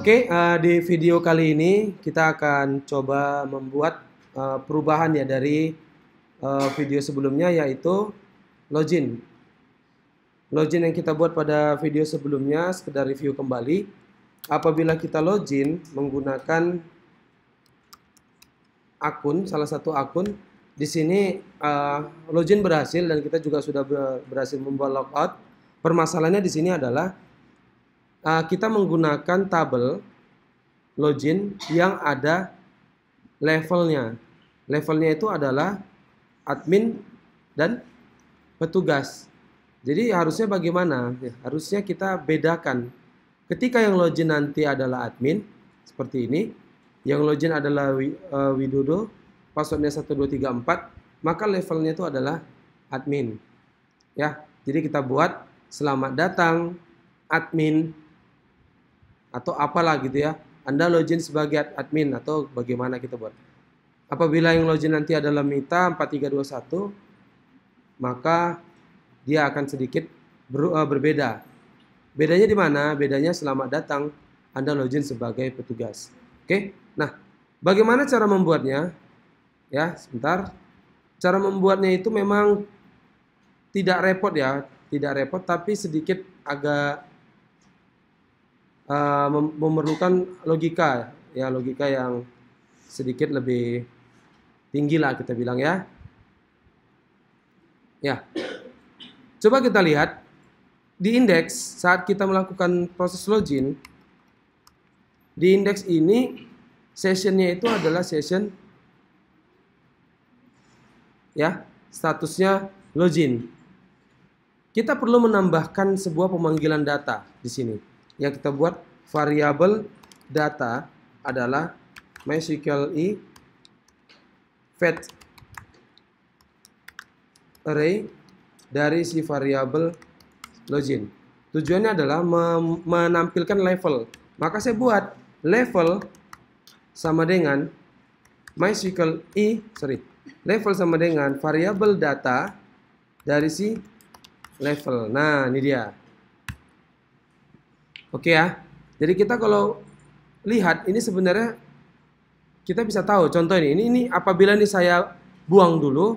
Oke, di video kali ini kita akan coba membuat perubahan ya dari video sebelumnya, yaitu login. Login yang kita buat pada video sebelumnya sekedar review kembali. Apabila kita login menggunakan akun, salah satu akun, di sini login berhasil dan kita juga sudah berhasil membuat logout. Permasalahannya di sini adalah kita menggunakan tabel login yang ada levelnya. Levelnya itu adalah admin dan petugas. Jadi harusnya bagaimana? Ya, harusnya kita bedakan. Ketika yang login nanti adalah admin, seperti ini. Yang login adalah Widodo, passwordnya 1234, maka levelnya itu adalah admin. Ya, jadi kita buat selamat datang admin atau apalah gitu ya. Anda login sebagai admin atau bagaimana kita buat. Apabila yang login nanti adalah Mita 4321, maka dia akan sedikit berbeda. Bedanya di mana? Bedanya selamat datang Anda login sebagai petugas. Oke. Nah, bagaimana cara membuatnya? Ya, sebentar. Cara membuatnya itu memang tidak repot ya, tidak repot, tapi sedikit agak memerlukan logika ya, logika yang sedikit lebih tinggi lah kita bilang ya. Ya, coba kita lihat di indeks saat kita melakukan proses login. Di indeks ini sessionnya itu adalah session ya, statusnya login. Kita perlu menambahkan sebuah pemanggilan data di sini. Yang kita buat variabel data adalah MySQL fetch array dari si variabel login. Tujuannya adalah menampilkan level. Maka saya buat level sama dengan level sama dengan variabel data dari si level. Nah, ini dia. Oke ya. Jadi kita kalau lihat ini sebenarnya kita bisa tahu contoh ini apabila ini saya buang dulu.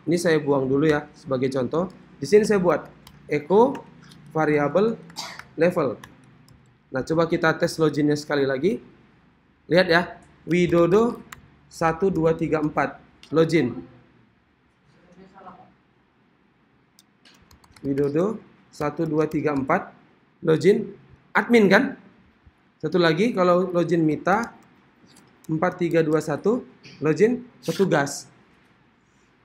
Ini saya buang dulu ya sebagai contoh. Di sini saya buat echo variabel level. Nah, coba kita tes loginnya sekali lagi. Lihat ya. Widodo 1234 login. Widodo 1234 login admin kan? Satu lagi kalau login Mita 4321 login petugas.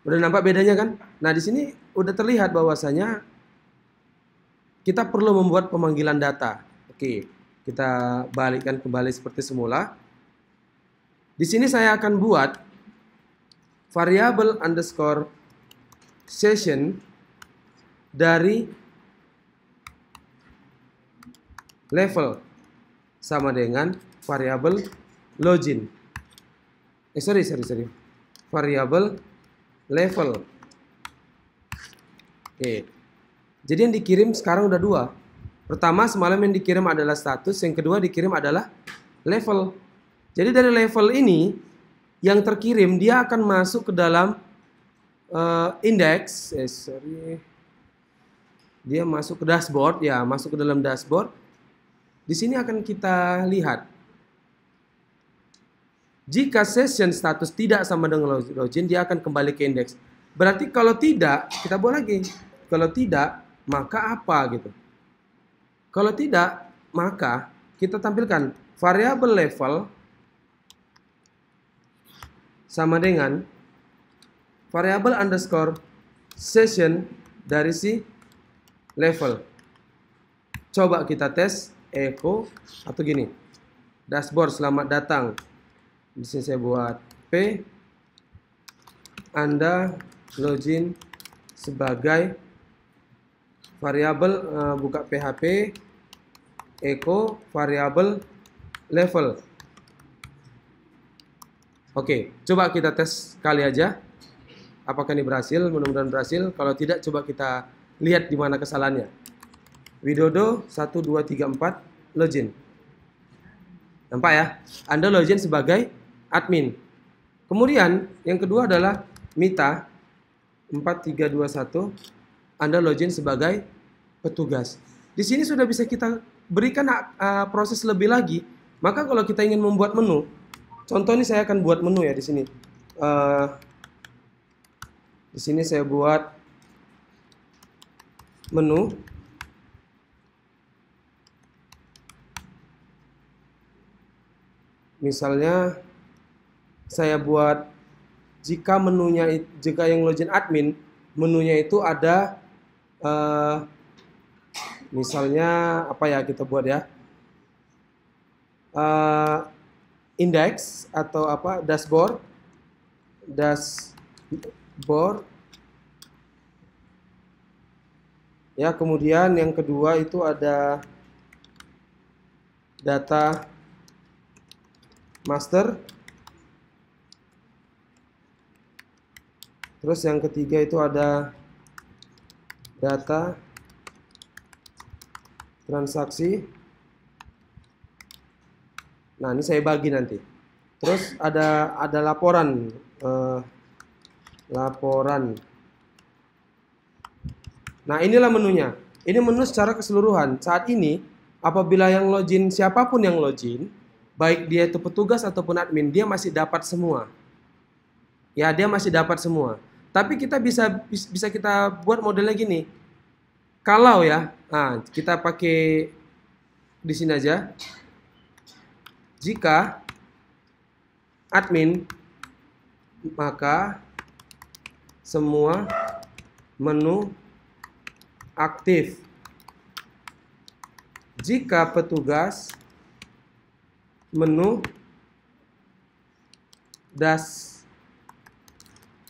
Udah nampak bedanya kan? Nah, di sini udah terlihat bahwasanya kita perlu membuat pemanggilan data. Oke, kita balikkan kembali seperti semula. Di sini saya akan buat variabel underscore session dari level sama dengan variabel login. Variabel level. Oke. Jadi yang dikirim sekarang udah dua. Pertama semalam yang dikirim adalah status, yang kedua dikirim adalah level. Jadi dari level ini yang terkirim dia akan masuk ke dalam indeks. Dia masuk ke dashboard ya, masuk ke dalam dashboard. Di sini akan kita lihat. Jika session status tidak sama dengan login, dia akan kembali ke indeks. Berarti kalau tidak, kita buat lagi. Kalau tidak, maka apa gitu. Kalau tidak, maka kita tampilkan variabel level sama dengan variabel underscore session dari si level. Coba kita tes echo atau gini. Dashboard selamat datang. Di sini saya buat P. Anda login sebagai variabel buka PHP echo variabel level. Oke, coba kita tes kali aja. Apakah ini berhasil? Mudah-mudahan berhasil. Kalau tidak, coba kita lihat di mana kesalahannya. Widodo 1234 login. Nampak ya? Anda login sebagai admin. Kemudian yang kedua adalah Mita 4321. Anda login sebagai petugas. Di sini sudah bisa kita berikan proses lebih lagi. Maka kalau kita ingin membuat menu, contoh ini saya akan buat menu ya di sini. Di sini saya buat menu. Misalnya saya buat jika menunya, jika yang login admin, menunya itu ada misalnya apa ya, kita buat ya, index atau apa, dashboard ya. Kemudian yang kedua itu ada data master. Terus yang ketiga itu ada data transaksi. Nah, ini saya bagi nanti. Terus ada laporan, laporan. Nah, inilah menunya. Ini menu secara keseluruhan. Saat ini apabila yang login, siapapun yang login, baik dia itu petugas ataupun admin, dia masih dapat semua. Ya, dia masih dapat semua. Tapi kita bisa kita buat modelnya gini. Kalau ya, nah, kita pakai di sini aja. Jika admin, maka semua menu aktif. Jika petugas, menu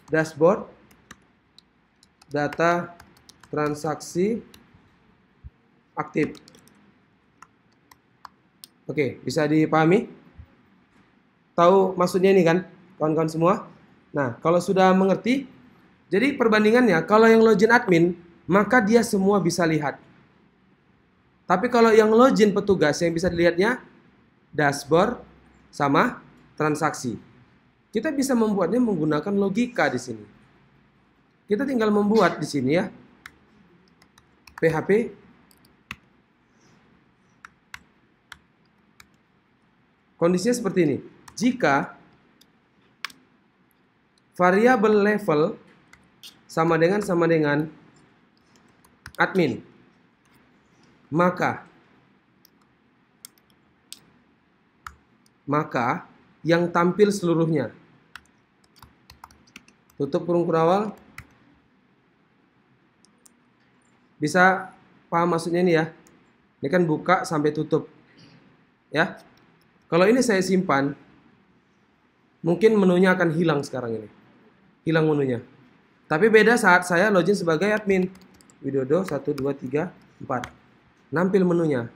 dashboard, data transaksi aktif. Oke, bisa dipahami? Tahu maksudnya ini kan, kawan-kawan semua? Nah, kalau sudah mengerti, jadi perbandingannya, kalau yang login admin, maka dia semua bisa lihat. Tapi kalau yang login petugas, yang bisa dilihatnya dashboard sama transaksi. Kita bisa membuatnya menggunakan logika di sini. Kita tinggal membuat di sini ya. PHP kondisinya seperti ini. Jika variabel level sama dengan admin, maka yang tampil seluruhnya. Tutup kurung awal. Bisa paham maksudnya ini ya? Ini kan buka sampai tutup. Ya. Kalau ini saya simpan, mungkin menunya akan hilang sekarang ini. Hilang menunya. Tapi beda saat saya login sebagai admin. Widodo 1 2 3 4. Nampil menunya.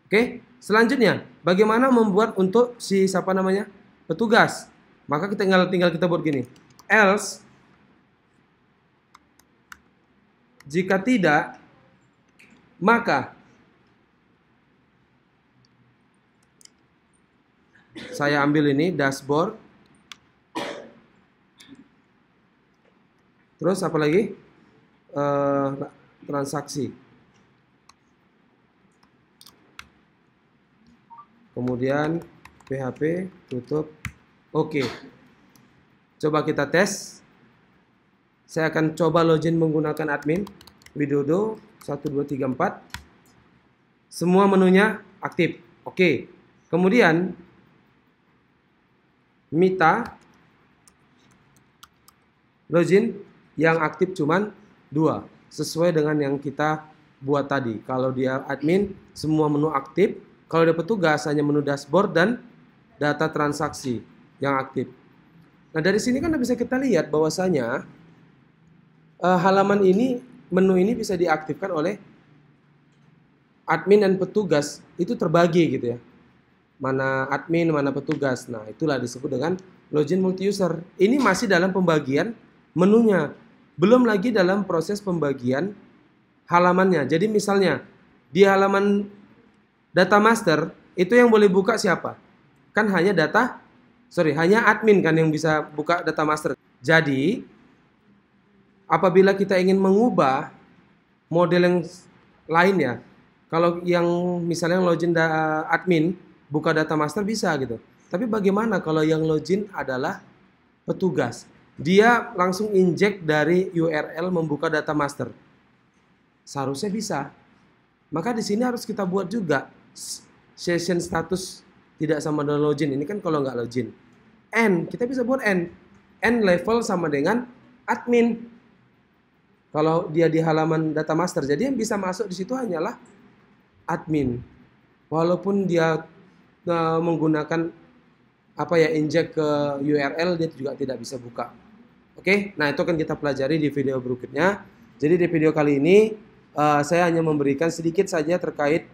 Oke, selanjutnya bagaimana membuat untuk si siapa namanya? Petugas. Maka kita tinggal kita buat gini. Else jika tidak, maka saya ambil ini dashboard. Terus apa lagi? Transaksi. Kemudian PHP tutup. Oke. Coba kita tes. Saya akan coba login menggunakan admin. Widodo 1 2 3 4. Semua menunya aktif. Oke. Kemudian Mita login yang aktif cuman 2, sesuai dengan yang kita buat tadi. Kalau dia admin semua menu aktif, kalau dia petugas hanya menu dashboard dan data transaksi yang aktif. Nah, dari sini kan bisa kita lihat bahwasanya halaman ini, menu ini bisa diaktifkan oleh admin dan petugas, itu terbagi gitu ya. Mana admin, mana petugas. Nah, itulah disebut dengan login multi user. Ini masih dalam pembagian menunya, belum lagi dalam proses pembagian halamannya. Jadi misalnya di halaman data master, Itu yang boleh buka siapa? Kan hanya hanya admin kan yang bisa buka data master. Jadi, apabila kita ingin mengubah model yang lain ya, kalau yang misalnya login admin buka data master bisa gitu. Tapi bagaimana kalau yang login adalah petugas? Dia langsung inject dari URL membuka data master. Seharusnya bisa. Maka di sini harus kita buat juga session status tidak sama dengan login. Ini kan kalau nggak login. N, kita bisa buat N. N level sama dengan admin. Kalau dia di halaman data master, jadi yang bisa masuk di situ hanyalah admin. Walaupun dia menggunakan inject ke URL, dia juga tidak bisa buka. Oke, nah itu akan kita pelajari di video berikutnya. Jadi di video kali ini saya hanya memberikan sedikit saja terkait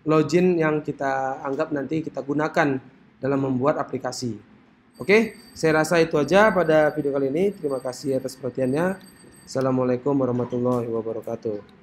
login yang kita anggap nanti kita gunakan dalam membuat aplikasi. Oke, saya rasa itu aja pada video kali ini. Terima kasih atas perhatiannya. Assalamualaikum warahmatullahi wabarakatuh.